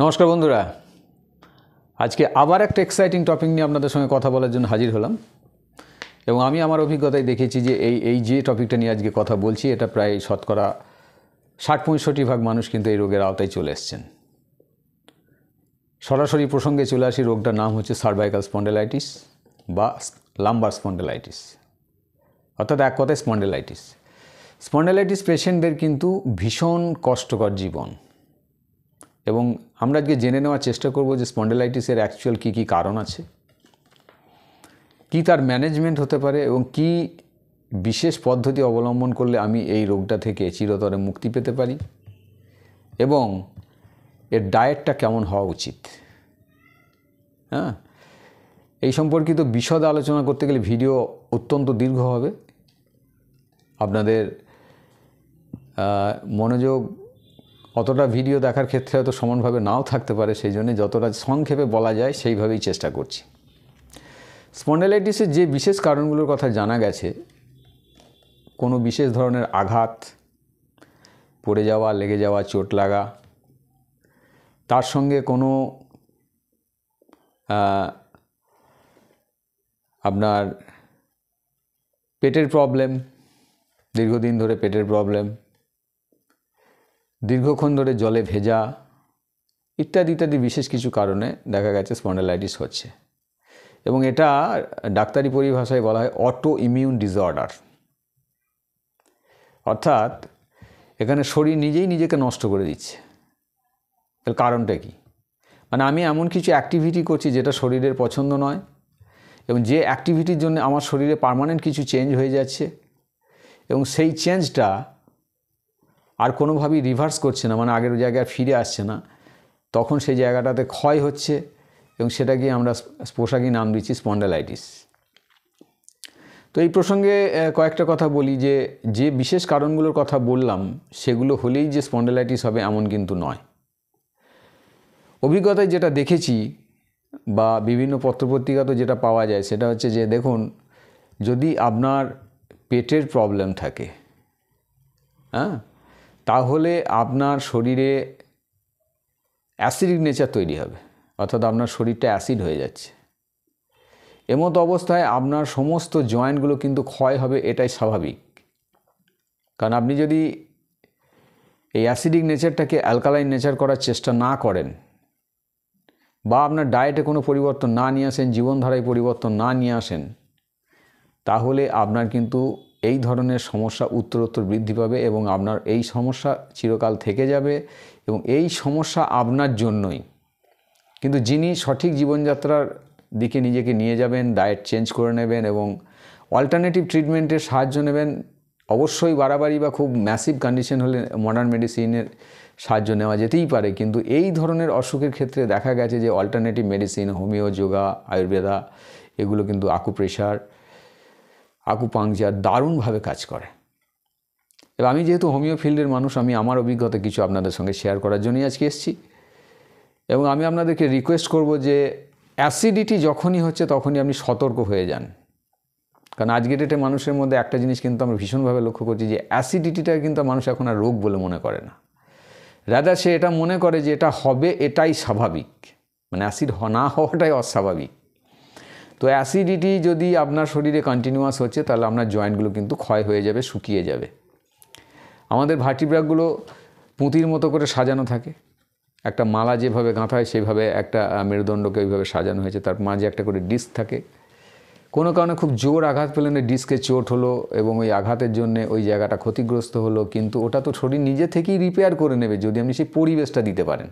নমস্কার বন্ধুরা, আজকে আবার একটা এক্সাইটিং টপিক নিয়ে আপনাদের সঙ্গে কথা বলার জন্য হাজির হলাম। এবং আমি আমার অভিজ্ঞতায় দেখেছি যে এই যে টপিকটা নিয়ে আজকে কথা বলছি, এটা প্রায় শতকরা 60-65% মানুষ কিন্তু এই রোগের আওতায় চলে এসছেন। সরাসরি প্রসঙ্গে চলে আসি। রোগটার নাম হচ্ছে সার্ভাইকাল স্পন্ডেলাইটিস বা লাম্বার স্পন্ডেলাইটিস, অর্থাৎ এক কথায় স্পন্ডেলাইটিস। স্পন্ডেলাইটিস পেশেন্টদের কিন্তু ভীষণ কষ্টকর জীবন, এবং আমরা আজকে জেনে নেওয়ার চেষ্টা করব যে স্পন্ডেলাইটিসের অ্যাকচুয়াল কী কী কারণ আছে, কী তার ম্যানেজমেন্ট হতে পারে, এবং কী বিশেষ পদ্ধতি অবলম্বন করলে আমি এই রোগটা থেকে চিরতরে মুক্তি পেতে পারি, এবং এর ডায়েটটা কেমন হওয়া উচিত। এই সম্পর্কিত বিশদ আলোচনা করতে গেলে ভিডিও অত্যন্ত দীর্ঘ হবে। আপনাদের মনোযোগ অতটা ভিডিও দেখার ক্ষেত্রে হয়তো সমানভাবে নাও থাকতে পারে, সেই জন্য যতটা সংক্ষেপে বলা যায় সেইভাবেই চেষ্টা করছি। স্পন্ডেলাইটিসের যে বিশেষ কারণগুলোর কথা জানা গেছে, কোনো বিশেষ ধরনের আঘাত, পড়ে যাওয়া, লেগে যাওয়া, চোট লাগা, তার সঙ্গে কোনো আপনার পেটের প্রবলেম, দীর্ঘদিন ধরে পেটের প্রবলেম, দীর্ঘক্ষণ ধরে জলে ভেজা, ইত্যাদি ইত্যাদি বিশেষ কিছু কারণে দেখা গেছে স্পন্ডেলাইটিস হচ্ছে। এবং এটা ডাক্তারি পরিভাষায় বলা হয় অটো ইমিউন ডিসঅর্ডার, অর্থাৎ এখানে শরীর নিজেই নিজেকে নষ্ট করে দিচ্ছে। এর কারণটা কি? মানে আমি এমন কিছু অ্যাক্টিভিটি করছি যেটা শরীরের পছন্দ নয়, এবং যে অ্যাক্টিভিটির জন্য আমার শরীরে পার্মানেন্ট কিছু চেঞ্জ হয়ে যাচ্ছে, এবং সেই চেঞ্জটা আর কোনোভাবেই রিভার্স করছে না, মানে আগের জায়গায় ফিরে আসছে না, তখন সেই জায়গাটাতে ক্ষয় হচ্ছে, এবং সেটাকে আমরা পোশাকি নাম দিচ্ছি স্পন্ডেলাইটিস। তো এই প্রসঙ্গে কয়েকটা কথা বলি যে যে বিশেষ কারণগুলোর কথা বললাম সেগুলো হলেই যে স্পন্ডেলাইটিস হবে এমন কিন্তু নয়। অভিজ্ঞতায় যেটা দেখেছি বা বিভিন্ন পত্রপত্রিকাতে যেটা পাওয়া যায় সেটা হচ্ছে যে দেখুন, যদি আপনার পেটের প্রবলেম থাকে, তাহলে আপনার শরীরে অ্যাসিডিক নেচার তৈরি হবে, অর্থাৎ আপনার শরীরটা অ্যাসিড হয়ে যাচ্ছে। এমতো অবস্থায় আপনার সমস্ত জয়েন্টগুলো কিন্তু ক্ষয় হবে, এটাই স্বাভাবিক। কারণ আপনি যদি এই অ্যাসিডিক নেচারটাকে অ্যালকালাইন নেচার করার চেষ্টা না করেন, বা আপনার ডায়েটে কোনো পরিবর্তন না নিয়ে আসেন, জীবনধারায় পরিবর্তন না নিয়ে আসেন, তাহলে আপনার কিন্তু এই ধরনের সমস্যা উত্তরোত্তর বৃদ্ধি পাবে, এবং আপনার এই সমস্যা চিরকাল থেকে যাবে, এবং এই সমস্যা আপনার জন্যই। কিন্তু যিনি সঠিক জীবনযাত্রার দিকে নিজেকে নিয়ে যাবেন, ডায়েট চেঞ্জ করে নেবেন এবং অল্টারনেটিভ ট্রিটমেন্টের সাহায্য নেবেন, অবশ্যই বাড়াবাড়ি বা খুব ম্যাসিভ কন্ডিশন হলে মডার্ন মেডিসিনের সাহায্য নেওয়া যেতেই পারে। কিন্তু এই ধরনের অসুখের ক্ষেত্রে দেখা গেছে যে alternative medicine, homeo, yoga, Ayurveda, এগুলো কিন্তু আকুপ্রেশার, আকুপাংচার দারুণভাবে কাজ করে। এবার আমি যেহেতু হোমিও ফিল্ডের মানুষ, আমি আমার অভিজ্ঞতা কিছু আপনাদের সঙ্গে শেয়ার করার জন্যই আজকে এসেছি। এবং আমি আপনাদেরকে রিকোয়েস্ট করব যে অ্যাসিডিটি যখনই হচ্ছে তখনই আপনি সতর্ক হয়ে যান। কারণ আজকের ডেটে মানুষের মধ্যে একটা জিনিস কিন্তু আমরা ভীষণভাবে লক্ষ্য করছি যে অ্যাসিডিটিটা কিন্তু মানুষ এখন আর রোগ বলে মনে করে না, রাদার সে এটা মনে করে যে এটা হবে, এটাই স্বাভাবিক, মানে অ্যাসিড না হওয়াটাই অস্বাভাবিক। তো অ্যাসিডিটি যদি আপনার শরীরে কন্টিনিউয়াস হচ্ছে, তাহলে আপনার জয়েন্টগুলো কিন্তু ক্ষয় হয়ে যাবে, শুকিয়ে যাবে। আমাদের ভার্টিব্রাগুলো পুঁতির মতো করে সাজানো থাকে, একটা মালা যেভাবে গাঁথা হয় সেইভাবে একটা মেরুদণ্ডকে ওইভাবে সাজানো হয়েছে, তার মাঝে একটা করে ডিস্ক থাকে। কোনো কারণে খুব জোর আঘাত পেলে ডিস্কে চোট হলো, এবং ওই আঘাতের জন্য ওই জায়গাটা ক্ষতিগ্রস্ত হলো, কিন্তু ওটা তো শরীর নিজে থেকেই রিপেয়ার করে নেবে যদি আপনি সেই পরিবেশটা দিতে পারেন।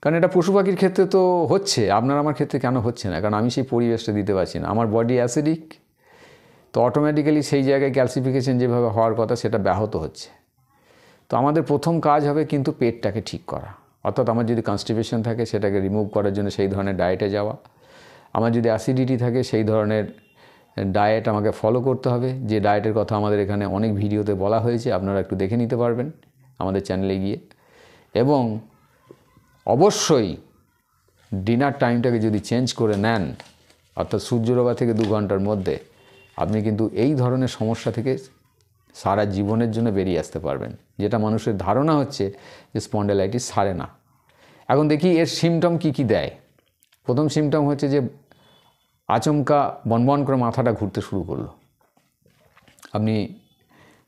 কারণ এটা পশু পাখির ক্ষেত্রে তো হচ্ছে, আপনার আমার ক্ষেত্রে কেন হচ্ছে না? কারণ আমি সেই পরিবেশটা দিতে পারছি না। আমার বডি অ্যাসিডিক, তো অটোমেটিক্যালি সেই জায়গায় ক্যালসিফিকেশন যেভাবে হওয়ার কথা সেটা ব্যাহত হচ্ছে। তো আমাদের প্রথম কাজ হবে কিন্তু পেটটাকে ঠিক করা, অর্থাৎ আমার যদি কনস্টিপেশন থাকে সেটাকে রিমুভ করার জন্য সেই ধরনের ডায়েটে যাওয়া। আমার যদি অ্যাসিডিটি থাকে সেই ধরনের ডায়েট আমাকে ফলো করতে হবে, যে ডায়েটের কথা আমাদের এখানে অনেক ভিডিওতে বলা হয়েছে, আপনারা একটু দেখে নিতে পারবেন আমাদের চ্যানেলে গিয়ে। এবং অবশ্যই ডিনার টাইমটাকে যদি চেঞ্জ করে নেন, অর্থাৎ সূর্যরোগা থেকে 2 ঘন্টার মধ্যে, আপনি কিন্তু এই ধরনের সমস্যা থেকে সারা জীবনের জন্য বেরিয়ে আসতে পারবেন। যেটা মানুষের ধারণা হচ্ছে যে স্পন্ডেলাইটিস সারে না, এখন দেখি এর সিমটম কি দেয়। প্রথম সিমটম হচ্ছে যে আচমকা বনবন করে মাথাটা ঘুরতে শুরু করলো, আপনি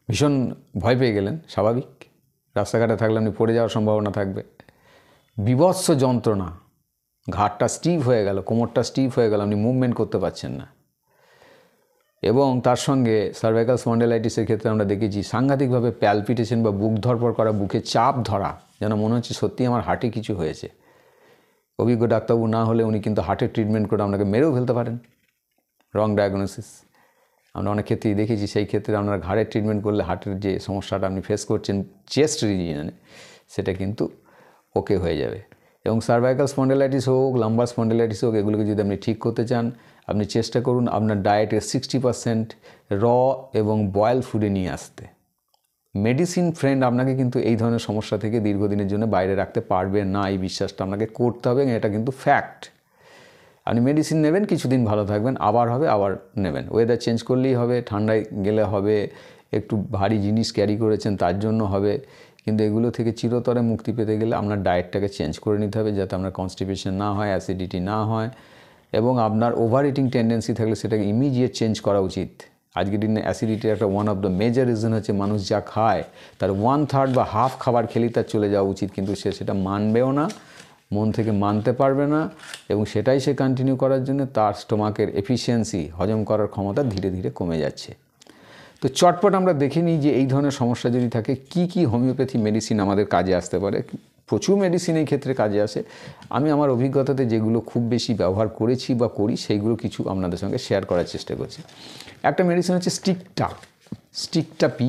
ভীষণ ভয় পেয়ে গেলেন, স্বাভাবিক, রাস্তাঘাটে থাকলে আপনি পড়ে যাওয়ার সম্ভাবনা থাকবে। বীভৎস যন্ত্রণা, ঘাড়টা স্টিফ হয়ে গেল, কোমরটা স্টিফ হয়ে গেল, আপনি মুভমেন্ট করতে পারছেন না। এবং তার সঙ্গে সার্ভাইকাল স্পন্ডাইলাইটিসের ক্ষেত্রে আমরা দেখেছি সাংঘাতিকভাবে প্যালপিটেশন বা বুক ধরপড় করা, বুকে চাপ ধরা, যেন মনে হচ্ছে সত্যি আমার হার্টে কিছু হয়েছে। অভিজ্ঞ ডাক্তারবাবু না হলে উনি কিন্তু হার্টের ট্রিটমেন্ট করে আপনাকে মেরেও ফেলতে পারেন, রং ডায়াগনোসিস। আমরা অনেক ক্ষেত্রেই দেখেছি, সেই ক্ষেত্রে আপনার ঘাড়ের ট্রিটমেন্ট করলে হার্টের যে সমস্যাটা আপনি ফেস করছেন চেস্ট রিজিয়নে, সেটা কিন্তু ওকে হয়ে যাবে। এবং সার্ভাইকাল স্পন্ডাইলাইটিস হোক, লাম্বার স্পন্ডাইলাইটিস হোক, এগুলোকে যদি আপনি ঠিক করতে চান, আপনি চেষ্টা করুন আপনার ডায়েটের 60% র এবং বয়েল ফুডে নিয়ে আসতে। মেডিসিন ফ্রেন্ড আপনাকে কিন্তু এই ধরনের সমস্যা থেকে দীর্ঘদিনের জন্য বাইরে রাখতে পারবে না, এই বিশ্বাসটা আপনাকে করতে হবে, এটা কিন্তু ফ্যাক্ট। আপনি মেডিসিন নেবেন, কিছুদিন ভালো থাকবেন, আবার হবে, আবার নেবেন। ওয়েদার চেঞ্জ করলেই হবে, ঠান্ডায় গেলে হবে, একটু ভারী জিনিস ক্যারি করেছেন তার জন্য হবে, কিন্তু এগুলো থেকে চিরতরে মুক্তি পেতে গেলে আপনার ডায়েটটাকে চেঞ্জ করে নিতে হবে, যাতে আপনার কনস্টিপেশন না হয়, অ্যাসিডিটি না হয়, এবং আপনার ওভার ইটিং টেন্ডেন্সি থাকলে সেটাকে ইমিডিয়েট চেঞ্জ করা উচিত। আজকের দিনে অ্যাসিডিটির একটা one of the major reason হচ্ছে মানুষ যা খায় তার 1/3 বা হাফ খাবার খেলেই তার চলে যাওয়া উচিত, কিন্তু সে সেটা মানবেও না, মন থেকে মানতে পারবে না, এবং সেটাই সে কন্টিনিউ করার জন্য তার স্টোমাকের এফিসিয়েন্সি, হজম করার ক্ষমতা ধীরে ধীরে কমে যাচ্ছে। তো চটপট আমরা দেখে নিই যে এই ধরনের সমস্যা যদি থাকে কি হোমিওপ্যাথি মেডিসিন আমাদের কাজে আসতে পারে। প্রচুর মেডিসিন এই ক্ষেত্রে কাজে আসে। আমি আমার অভিজ্ঞতাতে যেগুলো খুব বেশি ব্যবহার করেছি বা করি সেইগুলো কিছু আপনাদের সঙ্গে শেয়ার করার চেষ্টা করছি। একটা মেডিসিন হচ্ছে স্টিকটা পি,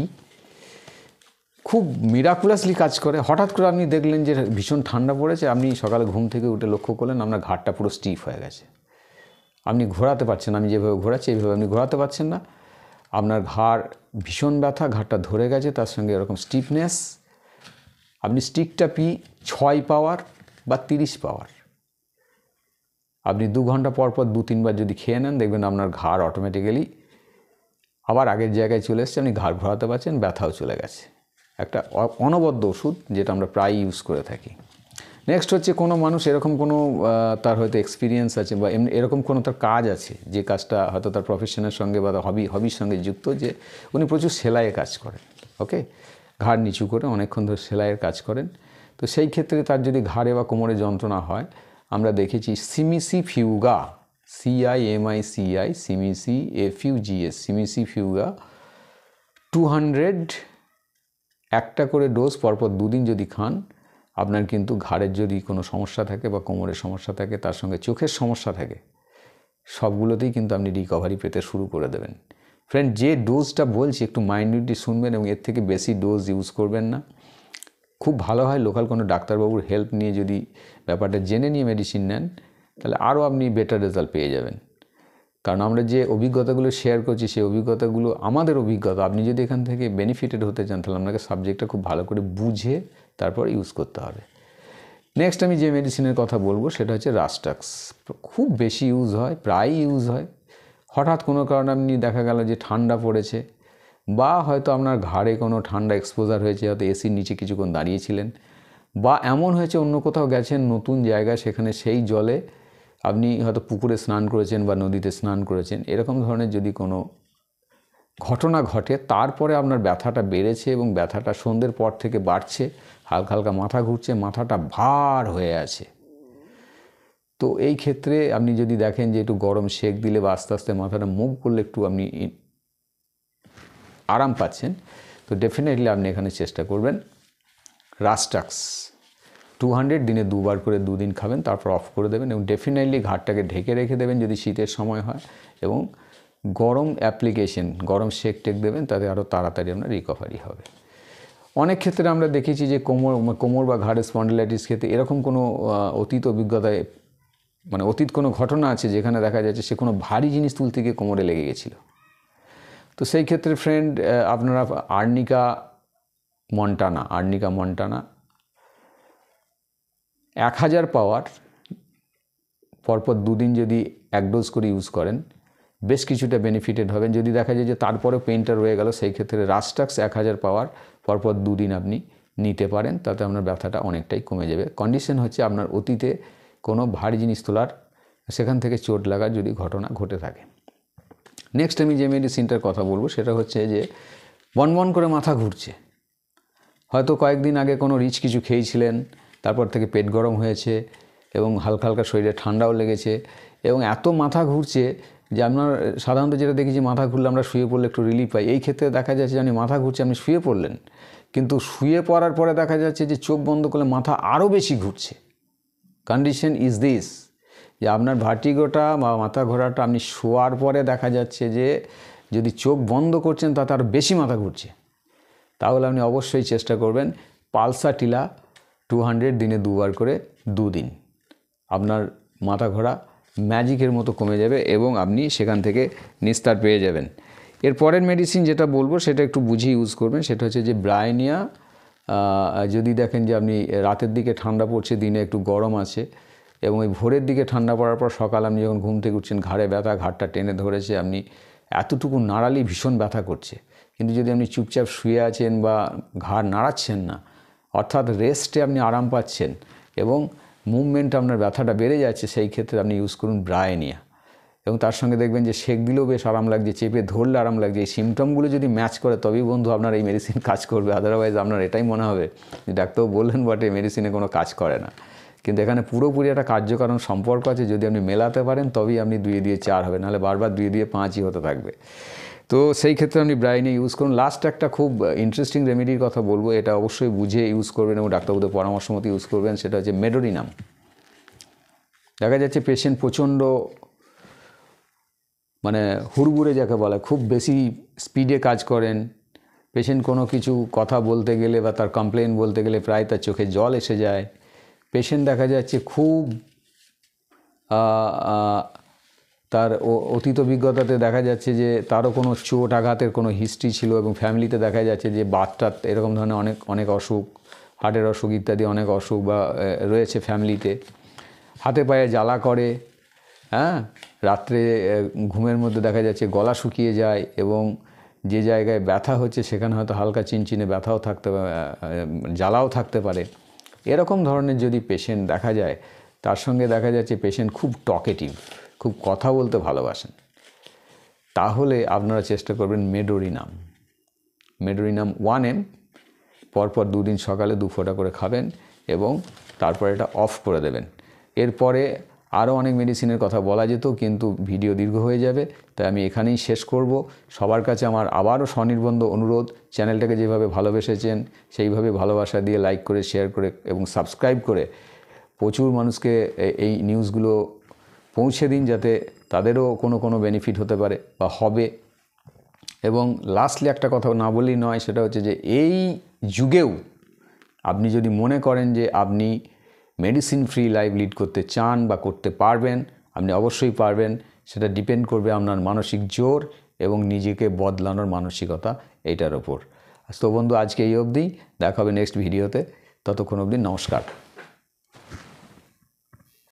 খুব মিরাকুলাসলি কাজ করে। হঠাৎ করে আপনি দেখলেন যে ভীষণ ঠান্ডা পড়েছে, আপনি সকালে ঘুম থেকে উঠে লক্ষ্য করলেন আপনার ঘাড়টা পুরো স্টিফ হয়ে গেছে, আপনি ঘোরাতে পারছেন, আমি যেভাবে ঘোরাচ্ছি এইভাবে আপনি ঘোরাতে পারছেন না, আপনার ঘাড় ভীষণ ব্যথা, ঘাড়টা ধরে গেছে, তার সঙ্গে এরকম স্টিফনেস। আপনি স্টিকটা পি 6 পাওয়ার বা 30 পাওয়ার আপনি 2 ঘন্টা পর 2-3 বার যদি খেয়ে নেন, দেখবেন আপনার ঘাড় অটোমেটিক্যালি আবার আগের জায়গায় চলে এসছে, আপনি ঘাড় ঘোরাতে পারছেন, ব্যথাও চলে গেছে। একটা অনবদ্য ওষুধ যেটা আমরা প্রায় ইউজ করে থাকি। নেক্সট হচ্ছে কোনো মানুষ এরকম কোনো তার হয়তো এক্সপিরিয়েন্স আছে বা এরকম কোনো তার কাজ আছে, যে কাজটা হয়তো তার প্রফেশনের সঙ্গে বা হবির সঙ্গে যুক্ত, যে উনি প্রচুর সেলাইয়ের কাজ করেন, ওকে, ঘাড় নিচু করে অনেকক্ষণ ধরে সেলাইয়ের কাজ করেন। তো সেই ক্ষেত্রে তার যদি ঘাড়ে বা কোমরে যন্ত্রণা হয়, আমরা দেখেছি সিমিসিফিউগা, CIMICI, সিমিসিএফইউজিএস, সিমিসিফিউগা 200 একটা করে ডোজ পরপর 2 দিন যদি খান, আপনার কিন্তু ঘাড়ের যদি কোনো সমস্যা থাকে বা কোমরের সমস্যা থাকে, তার সঙ্গে চোখের সমস্যা থাকে, সবগুলোতেই কিন্তু আপনি রিকভারি পেতে শুরু করে দেবেন। ফ্রেন্ড, যে ডোজটা বলছি একটু মাইন্ডলি শুনবেন এবং এর থেকে বেশি ডোজ ইউজ করবেন না। খুব ভালো হয় লোকাল কোনো ডাক্তারবাবুর হেল্প নিয়ে যদি ব্যাপারটা জেনে নিয়ে মেডিসিন নেন, তাহলে আরও আপনি বেটার রেজাল্ট পেয়ে যাবেন। কারণ আমরা যে অভিজ্ঞতাগুলো শেয়ার করছি, সেই অভিজ্ঞতাগুলো আমাদের অভিজ্ঞতা। আপনি যদি এখান থেকে বেনিফিটেড হতে চান, তাহলে আপনাকে সাবজেক্টটা খুব ভালো করে বুঝে তারপর ইউজ করতে হবে। নেক্সট আমি যে মেডিসিনের কথা বলবো সেটা হচ্ছে রাস্টাক্স। খুব বেশি ইউজ হয়, প্রায়ই ইউজ হয়। হঠাৎ কোনো কারণে আপনি দেখা গেল যে ঠান্ডা পড়েছে, বা হয়তো আপনার ঘাড়ে কোনো ঠান্ডা এক্সপোজার হয়েছে, হয়তো এসির নিচে কিছুক্ষণ দাঁড়িয়েছিলেন, বা এমন হয়েছে অন্য কোথাও গেছেন নতুন জায়গায়, সেখানে সেই জলে আপনি হয়তো পুকুরে স্নান করেছেন বা নদীতে স্নান করেছেন, এরকম ধরনের যদি কোনো ঘটনা ঘটে, তারপরে আপনার ব্যথাটা বেড়েছে এবং ব্যথাটা সন্ধ্যের পর থেকে বাড়ছে, হালকা হালকা মাথা ঘুরছে, মাথাটা ভার হয়ে আছে, তো এই ক্ষেত্রে আপনি যদি দেখেন যে একটু গরম সেক দিলে বা আস্তে আস্তে মাথাটা মুভ করলে একটু আপনি আরাম পাচ্ছেন, তো ডেফিনেটলি আপনি এখানে চেষ্টা করবেন রাস্টাক্স 200 দিনে 2 বার করে 2 দিন খাবেন, তারপর অফ করে দেবেন, এবং ডেফিনেটলি ঘাড়টাকে ঢেকে রেখে দেবেন যদি শীতের সময় হয়, এবং গরম অ্যাপ্লিকেশন, গরম সেক টেক দেবেন, তাতে আরও তাড়াতাড়ি আপনার রিকভারি হবে। অনেক ক্ষেত্রে আমরা দেখেছি যে কোমর বা ঘাড়ের স্পন্ডিলাইটিস ক্ষেত্রে এরকম কোনো অতীত অভিজ্ঞতায়, মানে অতীত কোনো ঘটনা আছে যেখানে দেখা যাচ্ছে সে কোনো ভারী জিনিস তুলতে গিয়ে কোমরে লেগে গেছিলো। তো সেই ক্ষেত্রে ফ্রেন্ড, আপনারা আর্নিকা মন্টানা 1000 পাওয়ার পরপর 2 দিন যদি 1 ডোজ করে ইউজ করেন, বেশ কিছুটা বেনিফিটেড হবেন। যদি দেখা যায় যে তারপরে পেইনটা রয়ে গেল, সেই ক্ষেত্রে রাস্টাক্স 1000 পাওয়ার পরপর 2 দিন আপনি নিতে পারেন, তাতে আপনার ব্যথাটা অনেকটাই কমে যাবে। কন্ডিশন হচ্ছে আপনার অতীতে কোনো ভারী জিনিস তোলার, সেখান থেকে চোট লাগার যদি ঘটনা ঘটে থাকে। নেক্সট আমি যে মেডিসিনটার কথা বলবো সেটা হচ্ছে যে বনবন করে মাথা ঘুরছে। হয়তো কয়েকদিন আগে কোনো রিচ কিছু খেয়েছিলেন, তারপর থেকে পেট গরম হয়েছে এবং হালকা হালকা শরীরে ঠান্ডাও লেগেছে এবং এত মাথা ঘুরছে যে আপনার সাধারণত যেটা দেখি যে মাথা ঘুরলে আমরা শুয়ে পড়লে একটু রিলিফ পাই। এই ক্ষেত্রে দেখা যাচ্ছে যে আপনি মাথা ঘুরছে, আপনি শুয়ে পড়লেন, কিন্তু শুয়ে পড়ার পরে দেখা যাচ্ছে যে চোখ বন্ধ করলে মাথা আরও বেশি ঘুরছে। কন্ডিশন ইজ দিস, যে আপনার ভার্টিগোটা বা মাথা ঘোরাটা আপনি শোয়ার পরে দেখা যাচ্ছে যে যদি চোখ বন্ধ করছেন তাতে আরও বেশি মাথা ঘুরছে। তাহলে আপনি অবশ্যই চেষ্টা করবেন পালসাটিলা 200 দিনে 2 বার করে 2 দিন। আপনার মাথা ঘোরা ম্যাজিকের মতো কমে যাবে এবং আপনি সেখান থেকে নিস্তার পেয়ে যাবেন। এর পরের মেডিসিন যেটা বলবো সেটা একটু বুঝে ইউজ করবেন, সেটা হচ্ছে যে ব্রায়োনিয়া। যদি দেখেন যে আপনি রাতের দিকে ঠান্ডা পড়ছে, দিনে একটু গরম আছে এবং ওই ভোরের দিকে ঠান্ডা পড়ার পর সকাল আপনি যখন ঘুম থেকে উঠছেন ঘাড়ে ব্যথা, ঘাড়টা টেনে ধরেছে, আপনি এতটুকু নাড়ালি ভীষণ ব্যথা করছে, কিন্তু যদি আপনি চুপচাপ শুয়ে আছেন বা ঘাড় নাড়াচ্ছেন না, অর্থাৎ রেস্টে আপনি আরাম পাচ্ছেন এবং মুভমেন্ট আপনার ব্যথাটা বেড়ে যাচ্ছে, সেই ক্ষেত্রে আপনি ইউজ করুন ব্রায়োনিয়া। এবং তার সঙ্গে দেখবেন যে সেঁক দিলেও বেশ আরাম লাগছে, চেপে ধরলে আরাম লাগছে। এই সিমটমগুলো যদি ম্যাচ করে তবেই বন্ধু আপনার এই মেডিসিন কাজ করবে, আদারওয়াইজ আপনার এটাই মনে হবে যে ডাক্তারবাবু বললেন বটে মেডিসিনে কোনো কাজ করে না, কিন্তু এখানে পুরোপুরি একটা কার্যকারণ সম্পর্ক আছে। যদি আপনি মেলাতে পারেন তবেই আপনি 2 দিয়ে 4 হবে, নাহলে বারবার 2 দিয়ে 5ই হতে থাকবে। তো সেই ক্ষেত্রে আপনি ব্রায়োনিয়া ইউজ করুন। লাস্ট একটা খুব ইন্টারেস্টিং রেমেডির কথা বলবো, এটা অবশ্যই বুঝে ইউজ করবেন এবং ডাক্তারবাবুদের পরামর্শ মতো ইউজ করবেন, সেটা হচ্ছে মেডোরিনাম। দেখা যাচ্ছে পেশেন্ট প্রচণ্ড মানে হুড়গুড়ে যাকে বলে, খুব বেশি স্পিডে কাজ করেন। পেশেন্ট কোনো কিছু কথা বলতে গেলে বা তার কমপ্লেন বলতে গেলে প্রায় তার চোখে জল এসে যায়। পেশেন্ট দেখা যাচ্ছে খুব তার অতীত অভিজ্ঞতাতে দেখা যাচ্ছে যে তারও কোনো চোট আঘাতের কোনো হিস্ট্রি ছিল এবং ফ্যামিলিতে দেখা যাচ্ছে যে বাতটাত এরকম ধরনের অনেক অসুখ, হার্টের অসুখ ইত্যাদি অনেক অসুখ বা রয়েছে ফ্যামিলিতে। হাতে পায়ে জ্বালা করে, হ্যাঁ, রাত্রে ঘুমের মধ্যে দেখা যাচ্ছে গলা শুকিয়ে যায় এবং যে জায়গায় ব্যথা হচ্ছে সেখানে হয়তো হালকা চিনচিনে ব্যথাও থাকতে পারে, জ্বালাও থাকতে পারে। এরকম ধরনের যদি পেশেন্ট দেখা যায়, তার সঙ্গে দেখা যাচ্ছে পেশেন্ট খুব টকেটিভ, খুব কথা বলতে ভালোবাসেন, তাহলে আপনারা চেষ্টা করবেন মেডোরিনাম 1 ml পরপর 2 দিন সকালে 2 ফোঁটা করে খাবেন এবং তারপরে এটা অফ করে দেবেন। এরপরে আরও অনেক মেডিসিনের কথা বলা যেত, কিন্তু ভিডিও দীর্ঘ হয়ে যাবে, তাই আমি এখানেই শেষ করব। সবার কাছে আমার আবারও স্বনির্বন্ধ অনুরোধ, চ্যানেলটাকে যেভাবে ভালোবেসেছেন সেইভাবে ভালোবাসা দিয়ে লাইক করে, শেয়ার করে এবং সাবস্ক্রাইব করে প্রচুর মানুষকে এই নিউজগুলো পৌঁছে দিন, যাতে তাদেরও কোনো বেনিফিট হতে পারে বা হবে। এবং লাস্টলি একটা কথা না বললেই নয়, সেটা হচ্ছে যে এই যুগেও আপনি যদি মনে করেন যে আপনি মেডিসিন ফ্রি লাইফ লিড করতে চান বা করতে পারবেন, আপনি অবশ্যই পারবেন। সেটা ডিপেন্ড করবে আপনার মানসিক জোর এবং নিজেকে বদলানোর মানসিকতা, এইটার ওপর। তো বন্ধু, আজকে এই অবধি, দেখা হবে নেক্সট ভিডিওতে। ততক্ষণ অবধি নমস্কার।